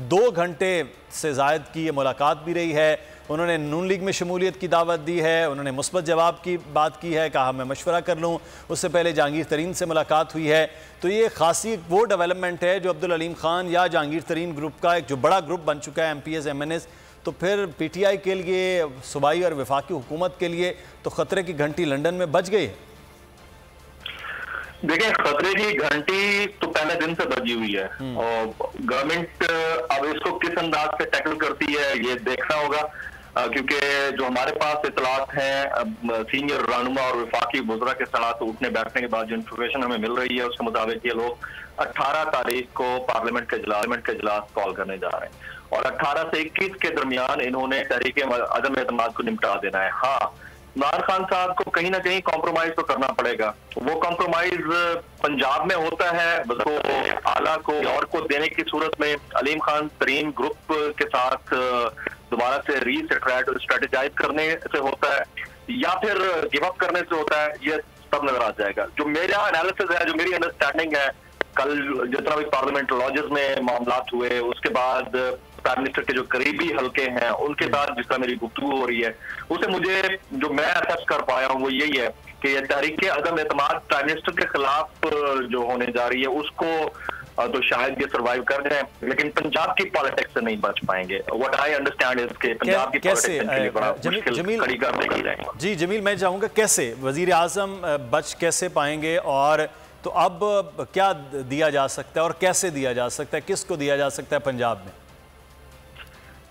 2 घंटे से ज़ायद की ये मुलाकात भी रही है। उन्होंने नून लीग में शमूलियत की दावत दी है, उन्होंने मुस्बत जवाब की बात की है, कहा मैं मशवरा कर लूँ। उससे पहले जहांगीर तरीन से मुलाकात हुई है। तो ये खासी वो डेवलपमेंट है जो अब्दुल अलीम खान या जहांगीर तरीन ग्रुप का एक जो बड़ा ग्रुप बन चुका है MPs MNs, तो फिर PTI के लिए, सूबाई और वफाकी हुकूमत के लिए तो ख़तरे की घंटी लंदन में बज गई है। देखिए, खतरे की घंटी तो पहले दिन से बजी हुई है और गवर्नमेंट अब इसको किस अंदाज से टैकल करती है ये देखना होगा, क्योंकि जो हमारे पास इतलात हैं सीनियर रहनुमा और वफाकी वज़रा के साथ उठने बैठने के बाद जो इन्फॉर्मेशन हमें मिल रही है उसके मुताबिक ये लोग 18 तारीख को पार्लियामेंट के इजलास कॉल करने जा रहे हैं और 18 से 21 के दरमियान इन्होंने तहरीक अदम एतमाद को निपटा देना है। हाँ, इमरान खान साहब को कहीं ना कहीं कॉम्प्रोमाइज तो करना पड़ेगा। वो कॉम्प्रोमाइज पंजाब में होता है तो आला को और को देने की सूरत में अलीम खान तरीन ग्रुप के साथ दोबारा से स्ट्रेटेजाइज करने से होता है या फिर गिव अप करने से होता है, ये सब नजर आ जाएगा। जो मेरा एनालिसिस है, जो मेरी अंडरस्टैंडिंग है, कल जितना भी पार्लियामेंट लॉजेस में मामला हुए उसके बाद प्राइम मिनिस्टर के जो करीबी हल्के हैं उनके साथ जिस तरह मेरी गुफ्तगू हो रही है उसे मुझे जो मैं असेस कर पाया हूँ वो यही है कि ये तहरीक अदम एतमाद प्राइम मिनिस्टर के खिलाफ जो होने जा रही है उसको तो शायद ये सर्वाइव कर जाए, लेकिन पंजाब की पॉलिटिक्स से नहीं बच पाएंगे। व्हाट आई अंडरस्टैंड इज के पंजाब की पॉलिटिक्स खड़ी करने की रहेगा। जी जमील, मैं चाहूँगा कैसे वज़ीर आज़म बच कैसे पाएंगे और तो अब क्या दिया जा सकता है और कैसे दिया जा सकता है, किसको दिया जा सकता है पंजाब में?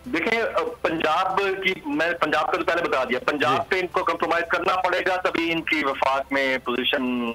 देखिए, पंजाब का तो पहले बता दिया, पंजाब पे इनको कंप्रोमाइज करना पड़ेगा तभी इनकी वफाक में पोजीशन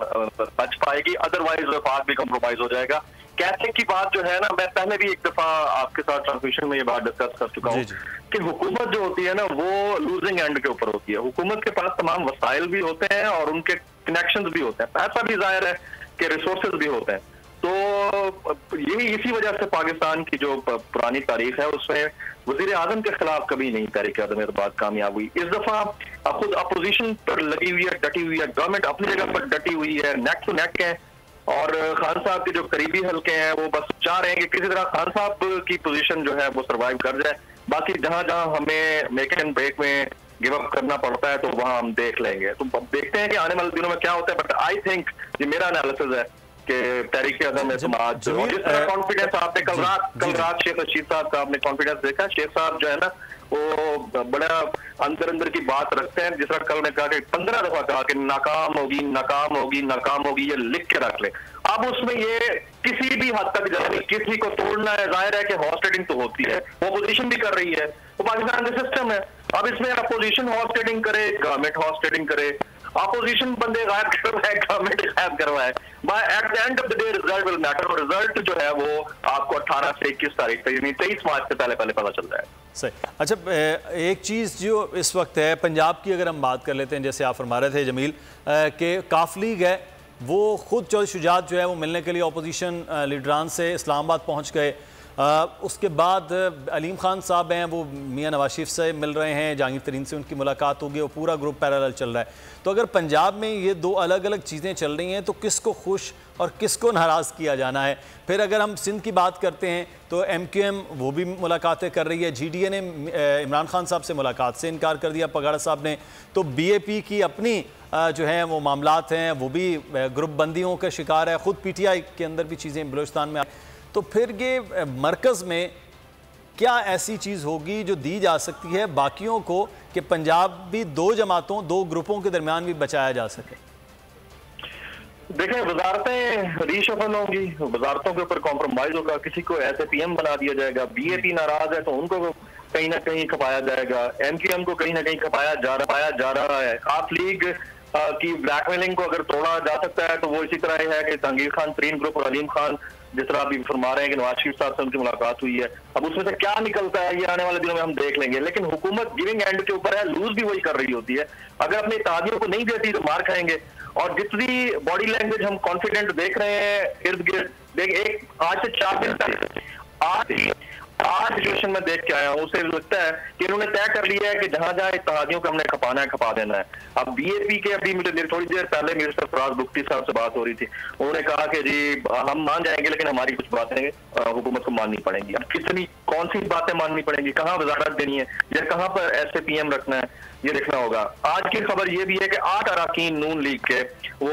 बच पाएगी, अदरवाइज वफाक भी कंप्रोमाइज हो जाएगा। कैसे की बात जो है ना, मैं पहले भी एक दफा आपके साथ ट्रांसमिशन में ये बात डिस्कस कर चुका हूँ कि हुकूमत जो होती है ना वो लूजिंग एंड के ऊपर होती है। हुकूमत के पास तमाम वसाइल भी होते हैं और उनके कनेक्शंस भी होते हैं, पैसा भी जाहिर है कि रिसोर्सेज भी होते हैं। तो यही इसी वजह से पाकिस्तान की जो पुरानी तारीख है उसमें वज़ीर आज़म के खिलाफ कभी नहीं तहरीक अदम एतमाद कामयाब हुई। इस दफा खुद अपोजिशन पर लगी हुई है, डटी हुई है, गवर्नमेंट अपनी जगह पर डटी हुई है, नेक टू नेक है और खान साहब के जो करीबी हल्के हैं वो बस चाह रहे हैं कि किसी तरह खान साहब की पोजीशन जो है वो सर्वाइव कर जाए। बाकी जहां जहां हमें मेक एंड ब्रेक में गिव अप करना पड़ता है तो वहां हम देख लेंगे। तो अब देखते हैं कि आने वाले दिनों में क्या होता है, बट आई थिंक ये मेरा एनालिसिस है कि तहरीक अदम एतमाद जिस तरह कॉन्फिडेंस आपने कल रात शेख रशीद साहब का आपने कॉन्फिडेंस देखा, शेख साहब जो है ना वो बड़ा अंदर की बात रखते हैं। जिस तरह कल ने कहा कि 15 दफा कहा कि नाकाम होगी नाकाम होगी नाकाम होगी, ये लिख के रख ले। अब उसमें ये किसी भी हद तक जाए, किसी को तोड़ना है, जाहिर है कि हॉर्स ट्रेडिंग तो होती है, वो अपोजिशन भी कर रही है, वो पाकिस्तान का सिस्टम है। अब इसमें अपोजिशन हॉर्स ट्रेडिंग करे, गवर्नमेंट हॉर्स ट्रेडिंग करे, अपोजिशन बंदे गायब करवाए, गवर्नमेंट गायब करवाए, by at the end of the day result will matter. और रिजल्ट जो है वो आपको 18 से 21 तारीख तक यानी 23 मार्च से पहले पता चल रहा है। सही। अच्छा, एक चीज़ जो इस वक्त है पंजाब की, अगर हम बात कर लेते हैं, जैसे आप फरमा रहे थे जमील कि काफ लीग है वो खुद चौधरी शुजात जो है वो मिलने के लिए अपोजिशन लीडरान से इस्लामाबाद पहुँच गए। उसके बाद अलीम खान साहब हैं वो मियां नवाज शरीफ से मिल रहे हैं, जहांगीर तरीन से उनकी मुलाकात होगी, वो पूरा ग्रुप पैरेलल चल रहा है। तो अगर पंजाब में ये दो अलग अलग चीज़ें चल रही हैं तो किसको खुश और किसको नाराज़ किया जाना है? फिर अगर हम सिंध की बात करते हैं तो MQM वो भी मुलाकातें कर रही है, GDA ने इमरान खान साहब से मुलाकात से इनकार कर दिया पगाड़ा साहब ने, तो BAP की अपनी जो है वो मामलात हैं वो भी ग्रुप बंदियों का शिकार है, ख़ुद PTI के अंदर भी चीज़ें बलूचिस्तान में। तो फिर ये मरकज़ में क्या ऐसी चीज़ होगी जो दी जा सकती है बाकियों को कि पंजाब भी दो जमातों, दो ग्रुपों के दरमियान भी बचाया जा सके? देखिए, वजारतें रीशफल होंगी, वजारतों के ऊपर कॉम्प्रोमाइज होगा, किसी को ऐसे PM बना दिया जाएगा, BAP नाराज है तो उनको कहीं ना कहीं खपाया जाएगा, MQM को कहीं ना कहीं खपाया जा रहा है। आप लीग की ब्लैकमेलिंग को अगर तोड़ा जा सकता है तो वो इसी तरह है कि जहांगीर खान तरीन ग्रुप और अलीम खान जिस तरह अभी फरमा रहे हैं कि नवाज शरीफ साहब से उनकी मुलाकात हुई है, अब उसमें से क्या निकलता है ये आने वाले दिनों में हम देख लेंगे। लेकिन हुकूमत गिविंग एंड के ऊपर है, लूज भी वही कर रही होती है। अगर अपने इत्तेहादियों को नहीं देती तो मार खाएंगे। और जितनी बॉडी लैंग्वेज हम कॉन्फिडेंट देख रहे हैं इर्द गिर्द, देख एक आज से 4 दिन तक आज सिचुएशन में देख के आया हूँ, उसे लगता है कि इन्होंने तय कर लिया है कि जहां जहां इत्तेहादियों को हमने खपाना है खपा देना है। अब बीएपी के अभी मुझे थोड़ी देर पहले मिनिस्टर फराज बुख्ती साहब से बात हो रही थी, उन्होंने कहा कि जी हम मान जाएंगे लेकिन हमारी कुछ बातें हुकूमत को माननी पड़ेंगी। अब कितनी कौन सी बातें माननी पड़ेंगी, कहाँ वजारत देनी है या कहाँ पर SAPM रखना है, ये देखना होगा। आज की खबर ये भी है कि 8 अरकान नून लीग के वो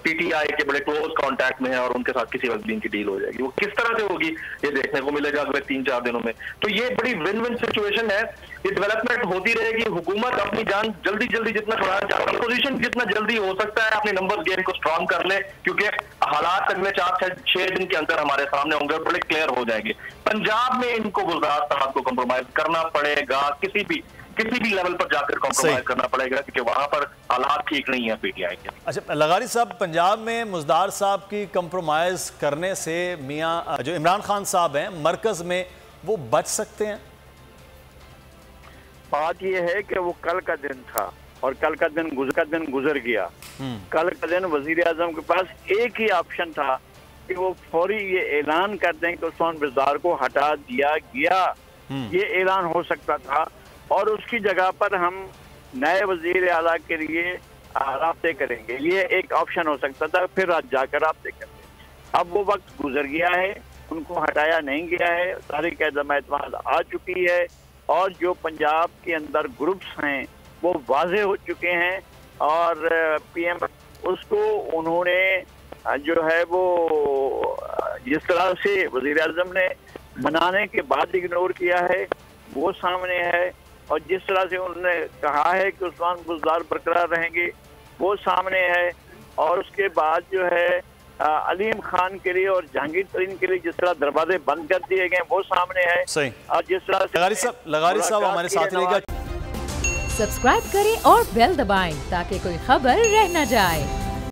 PTI के बड़े क्लोज कांटेक्ट में है और उनके साथ किसी वक्त भी इनकी डील हो जाएगी। वो किस तरह से होगी ये देखने को मिलेगा अगले 3-4 दिनों में। तो ये बड़ी विन विन सिचुएशन है, ये डेवलपमेंट होती रहेगी। हुकूमत अपनी जान जल्दी जल्दी जितना छुड़ाना चाहती है, अपोजिशन जितना जल्दी हो सकता है अपने नंबर गेम को स्ट्रांग कर ले, क्योंकि हालात अगले 4-6 दिन के अंदर हमारे सामने होंगे, बड़े क्लियर हो जाएंगे। पंजाब में इनको गुलजार साहब को कॉम्प्रोमाइज करना पड़ेगा, किसी भी लेवल पर जाकर कॉम्प्रोमाइज करना पड़ेगा, क्योंकि वहां पर हालात ठीक नहीं है PTI के। अच्छा लगारी साहब, पंजाब में मुज़दार साहब की कॉम्प्रोमाइज करने से मियां जो इमरान खान साहब हैं मरकज में, वो बच सकते हैं? बात यह है कि वो कल का दिन था और कल का दिन गुजर गया। कल का दिन वजीर आजम के पास एक ही ऑप्शन था कि वो फौरी ये ऐलान कर दें कि उस्मान बुज़दार को हटा दिया गया। ये ऐलान हो सकता था और उसकी जगह पर हम नए वजीर आला के लिए राब्ते करेंगे, ये एक ऑप्शन हो सकता था। फिर आज जाकर राब्ते करते। अब वो वक्त गुजर गया है, उनको हटाया नहीं गया है, तारीख एतमाद आ चुकी है और जो पंजाब के अंदर ग्रुप्स हैं वो वाजे हो चुके हैं और PM उसको उन्होंने जो है वो जिस तरह से वजीर आज़म ने मनाने के बाद इग्नोर किया है वो सामने है, और जिस तरह से उन्होंने कहा है कि उस्मान बुज़दार बरकरार रहेंगे वो सामने है। और उसके बाद जो है अलीम खान के लिए और जहांगीर तरीन के लिए जिस तरह दरवाजे बंद कर दिए गए वो सामने है। सही। और जिस तरह से लगारी साहब हमारे साथ रहेगा। सब्सक्राइब करें और बेल दबाएं ताकि कोई खबर रह न जाए।